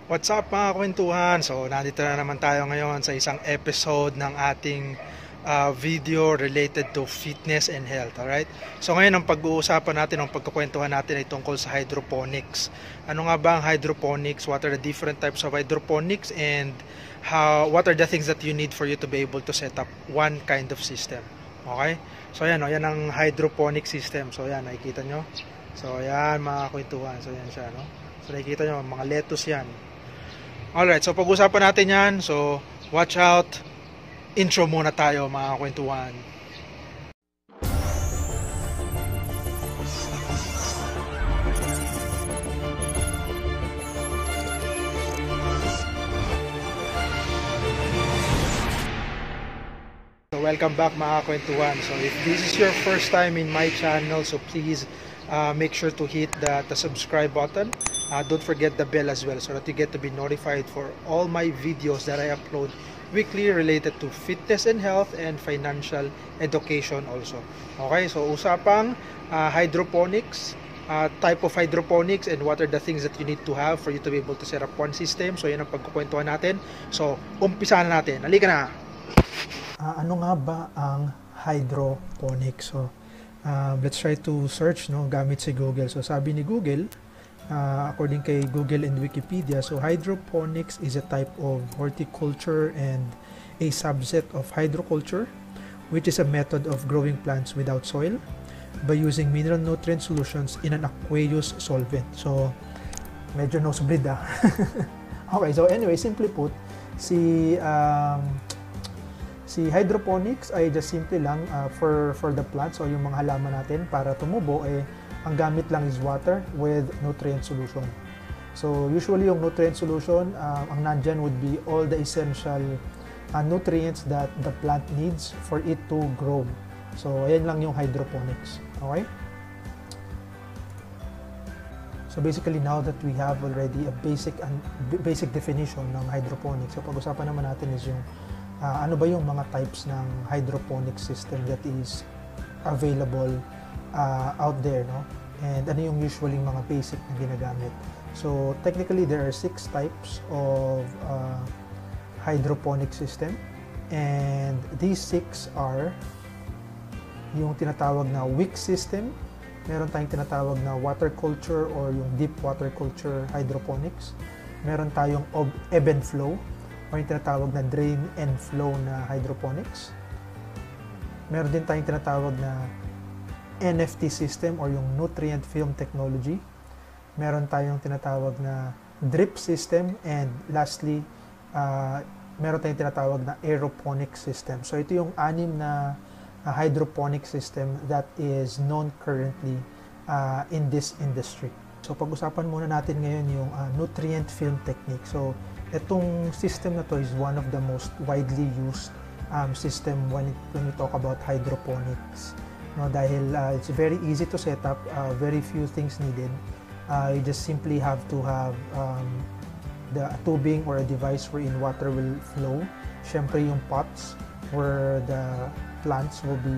What's up mga kwentuhan? So, nandito na naman tayo ngayon sa isang episode ng ating video related to fitness and health. Alright? So, ngayon ang pag-uusapan natin, ang pagkukwentuhan natin ay tungkol sa hydroponics. Ano nga ba ang hydroponics? What are the different types of hydroponics? And what are the things that you need for you to be able to set up one kind of system? Okay? So, yan, yan ang hydroponic system. So, yan, nakikita nyo? So, yan mga kwentuhan. So, yan siya, no? So, nakikita nyo, mga lettuce yan. Alright, so pag-usapan natin yan. So, watch out. Intro muna tayo mga kwentuhan. So, welcome back mga kwentuhan. So, if this is your first time in my channel, so please make sure to hit the subscribe button. Don't forget the bell as well so that you get to be notified for all my videos that I upload weekly related to fitness and health and financial education also. Okay, so usapang hydroponics, type of hydroponics and what are the things that you need to have for you to be able to set up one system. So yan ang pagkukwentuhan natin. So umpisa na natin. Halika na! Ano nga ba ang hydroponics? So let's try to search gamit si Google. So sabi ni Google, according kay Google and Wikipedia, so hydroponics is a type of horticulture and a subset of hydroculture, which is a method of growing plants without soil by using mineral nutrient solutions in an aqueous solvent. So, medyo nosebleed Okay, so anyway, simply put, si hydroponics ay just simply lang for the plants o yung mga halaman natin para tumubo ang gamit lang is water with nutrient solution. So usually yung nutrient solution, ang nandyan would be all the essential nutrients that the plant needs for it to grow. So ayan lang yung hydroponics. Okay? So basically now that we have already a basic definition ng hydroponics, so pag-usapan naman natin is yung ano ba yung mga types ng hydroponic system that is available out there, no? And ano yung usually mga basic na ginagamit. So technically there are 6 types of hydroponic system, and these 6 are yung tinatawag na wick system, meron tayong tinatawag na water culture or yung deep water culture hydroponics, meron tayong ebb and flow o yung tinatawag na drain and flow na hydroponics, meron din tayong tinatawag na NFT system or yung nutrient film technology. Meron tayong tinatawag na drip system, and lastly, meron tayong tinatawag na aeroponic system. So ito yung 6 na hydroponic system that is known currently in this industry. So pag-usapan muna natin ngayon yung nutrient film technique. So itong system na to is one of the most widely used system when we talk about hydroponics. No, dahil it's very easy to set up, very few things needed. You just simply have to have the tubing or a device wherein water will flow. Syempre yung pots where the plants will be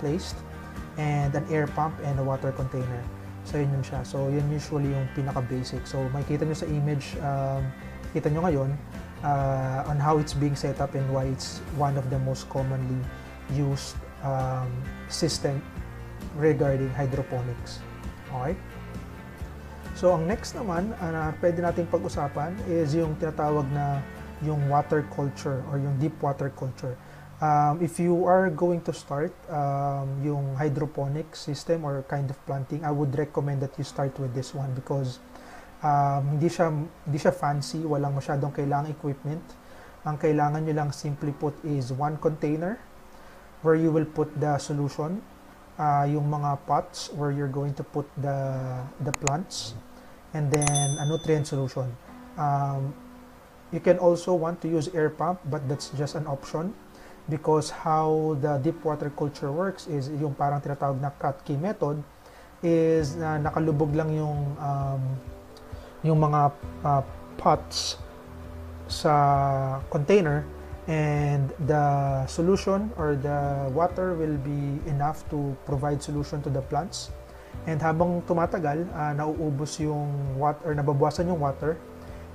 placed, and an air pump and a water container. So yun siya. So yun usually yung pinaka-basic. So makikita nyo sa image, kita nyo ngayon on how it's being set up and why it's one of the most commonly used system regarding hydroponics. Okay? So ang next naman na pwede nating pag-usapan is yung tinatawag na yung water culture or yung deep water culture. If you are going to start yung hydroponic system or kind of planting, I would recommend that you start with this one because hindi siya fancy, walang masyadong kailangang equipment. Ang kailangan nyo lang simply put is one container where you will put the solution, yung mga pots where you're going to put the plants, and then a nutrient solution. You can also want to use air pump, but that's just an option because how the deep water culture works is yung parang tinatawag na cut-key method is nakalubog lang yung mga pots sa container, and the solution or the water will be enough to provide solution to the plants. And habang tumatagal, nauubos yung water or nababawasan yung water,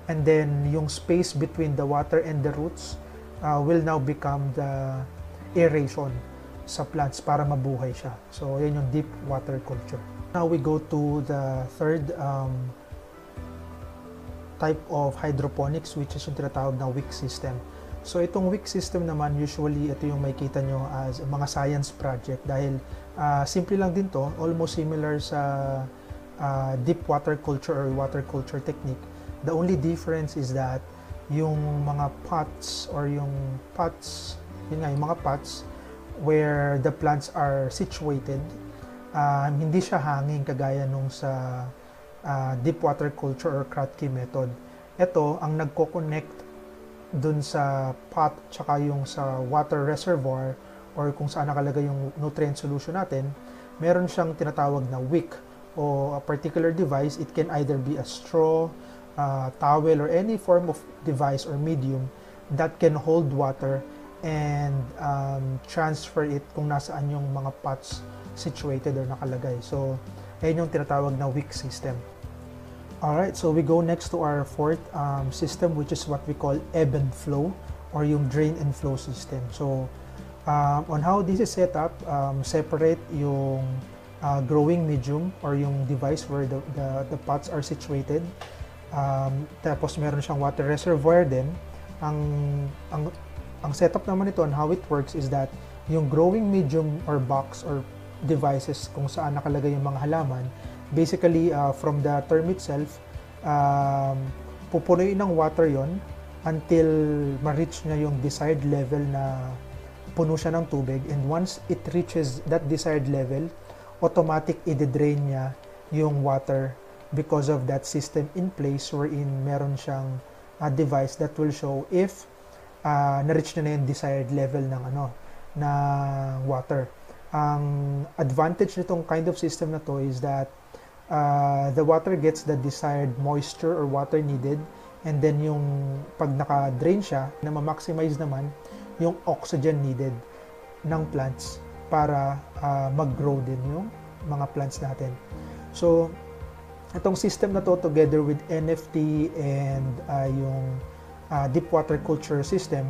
and then yung space between the water and the roots will now become the aeration sa plants para mabuhay siya. So yan yung deep water culture. Now we go to the third type of hydroponics, which is yung tinatawag na wick system. So itong wick system naman, usually ito yung makikita nyo as mga science project dahil simple lang din to, almost similar sa deep water culture or water culture technique. The only difference is that yung mga pots or yung pots, yun nga, yung mga pots where the plants are situated, hindi siya hanging kagaya nung sa deep water culture or Kratky method. Ito, ang nagko-connect dun sa pot tsaka yung sa water reservoir or kung saan nakalagay yung nutrient solution natin, meron siyang tinatawag na wick o a particular device. It can either be a straw, towel, or any form of device or medium that can hold water and transfer it kung nasaan yung mga pots situated or nakalagay. So, ayun yung tinatawag na wick system. Alright, so we go next to our fourth system, which is what we call ebb and flow or yung drain and flow system. So, on how this is set up, separate yung growing medium or yung device where the pots are situated. Tapos meron siyang water reservoir din. Ang setup naman ito on how it works is that yung growing medium or box or devices kung saan nakalagay yung mga halaman, basically from the term itself, pupunuin ng water yon until ma-reach niya yung desired level na puno siya ng tubig, and once it reaches that desired level, automatic i-drain niya yung water because of that system in place wherein meron siyang device that will show if na-reach na yung desired level ng na water. Ang advantage nitong kind of system na to is that the water gets the desired moisture or water needed, and then yung pag naka-drain siya, na ma-maximize naman yung oxygen needed ng plants para mag-grow din yung mga plants natin. So, itong system na to together with NFT and yung deep water culture system,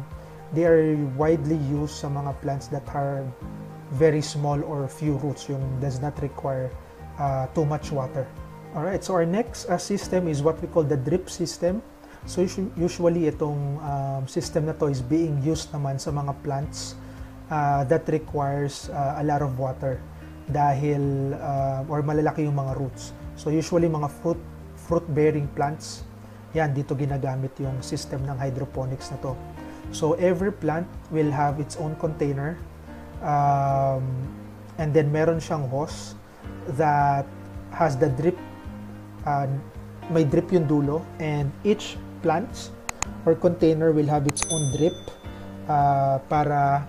they are widely used sa mga plants that are very small or few roots, yung does not require too much water. Alright, so our next system is what we call the drip system. So usually itong system na to is being used naman sa mga plants that requires a lot of water dahil or malalaki yung mga roots. So usually mga fruit-bearing plants, yan, dito ginagamit yung system ng hydroponics na to. So every plant will have its own container, and then meron siyang hose that has the drip, may drip yung dulo, and each plants or container will have its own drip para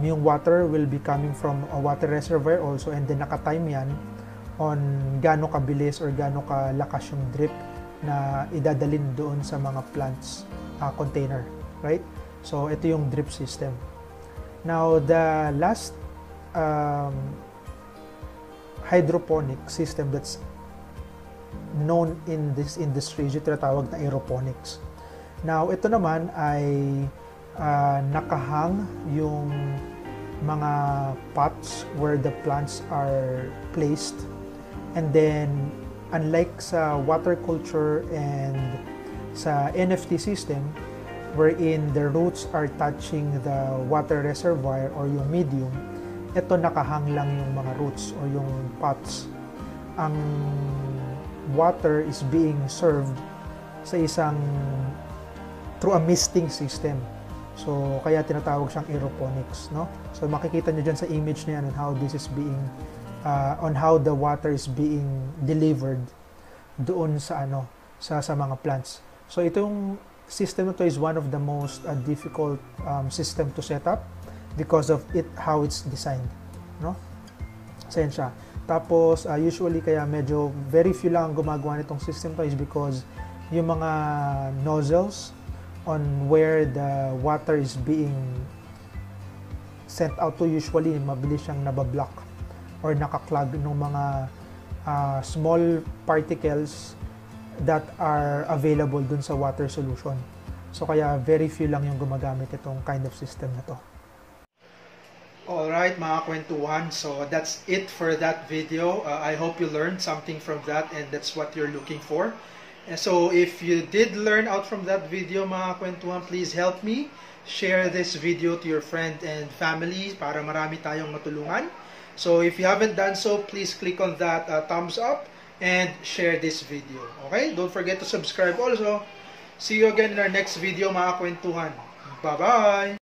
yung water will be coming from a water reservoir also, and then nakatime yan on gaano kabilis or gaano kalakas yung drip na idadalin doon sa mga plants container, right? So ito yung drip system. Now the last hydroponic system that's known in this industry is yung tinatawag na aeroponics. Now, ito naman ay nakahang yung mga pots where the plants are placed, and then unlike sa water culture and sa NFT system wherein the roots are touching the water reservoir or yung medium, ito nakahang lang yung mga roots o yung pots. Ang water is being served sa isang through a misting system. So kaya tinatawag siyang aeroponics, no? So makikita niyo diyan sa image niyan on how this is being on how the water is being delivered doon sa sa mga plants. So itong system na to is one of the most difficult system to set up because of how it's designed, no? Ayan siya. Tapos usually kaya medyo very few lang ang gumagawa nitong system to is because yung mga nozzles on where the water is being sent out to, usually mabilis siyang nabablock or nakaklag ng mga small particles that are available dun sa water solution. So kaya very few lang yung gumagamit itong kind of system na to. Alright mga kwentuhan, so that's it for that video. I hope you learned something from that and that's what you're looking for. And so if you did learn out from that video mga kwentuhan, please help me share this video to your friend and family para marami tayong matulungan. So if you haven't done so, please click on that thumbs up and share this video. Okay? Don't forget to subscribe also. See you again in our next video mga kwentuhan. Bye-bye!